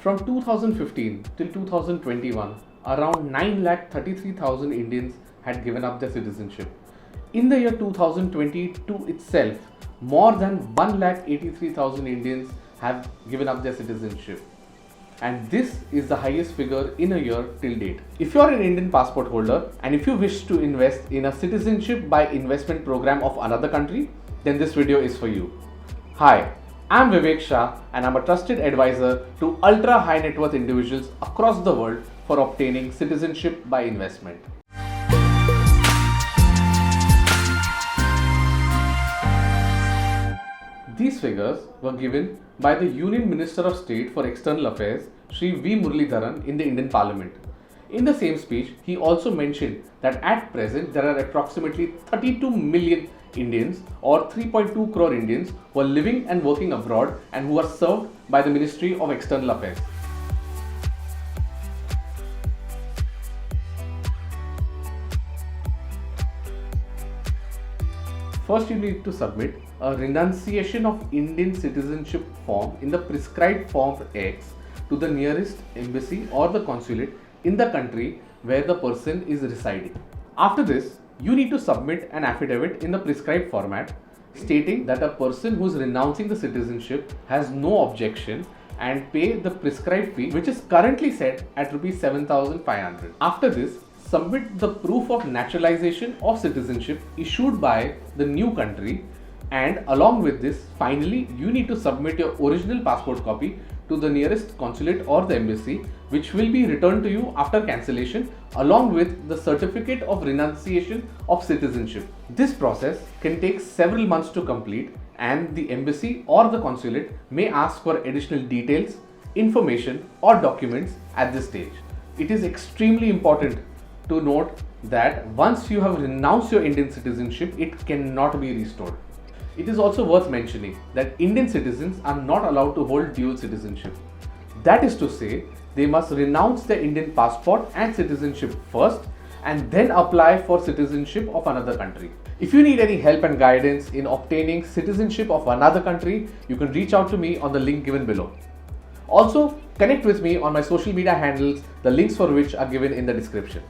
From 2015 till 2021, around 9,33,000 Indians had given up their citizenship. In the year 2022 itself, more than 1,83,000 Indians have given up their citizenship. And this is the highest figure in a year till date. If you are an Indian passport holder and if you wish to invest in a citizenship by investment program of another country, then this video is for you. Hi, I'm Vivek Shah and I'm a trusted advisor to ultra high net worth individuals across the world for obtaining citizenship by investment. These figures were given by the Union Minister of State for External Affairs, Shri V. Muralidharan, in the Indian Parliament. In the same speech, he also mentioned that at present there are approximately 32 million Indians or 3.2 crore Indians who are living and working abroad and who are served by the Ministry of External Affairs. First, you need to submit a renunciation of Indian citizenship form in the prescribed form X to the nearest embassy or the consulate in the country where the person is residing. After this, you need to submit an affidavit in the prescribed format stating that a person who is renouncing the citizenship has no objection and pay the prescribed fee, which is currently set at Rs 7,500. After this, submit the proof of naturalization or citizenship issued by the new country, and along with this, finally, you need to submit your original passport copy to the nearest consulate or the embassy, which will be returned to you after cancellation along with the certificate of renunciation of citizenship. This process can take several months to complete, and the embassy or the consulate may ask for additional details, information or documents at this stage. It is extremely important to note that once you have renounced your Indian citizenship, it cannot be restored. It is also worth mentioning that Indian citizens are not allowed to hold dual citizenship. That is to say, they must renounce their Indian passport and citizenship first and then apply for citizenship of another country. If you need any help and guidance in obtaining citizenship of another country, you can reach out to me on the link given below. Also, connect with me on my social media handles, the links for which are given in the description.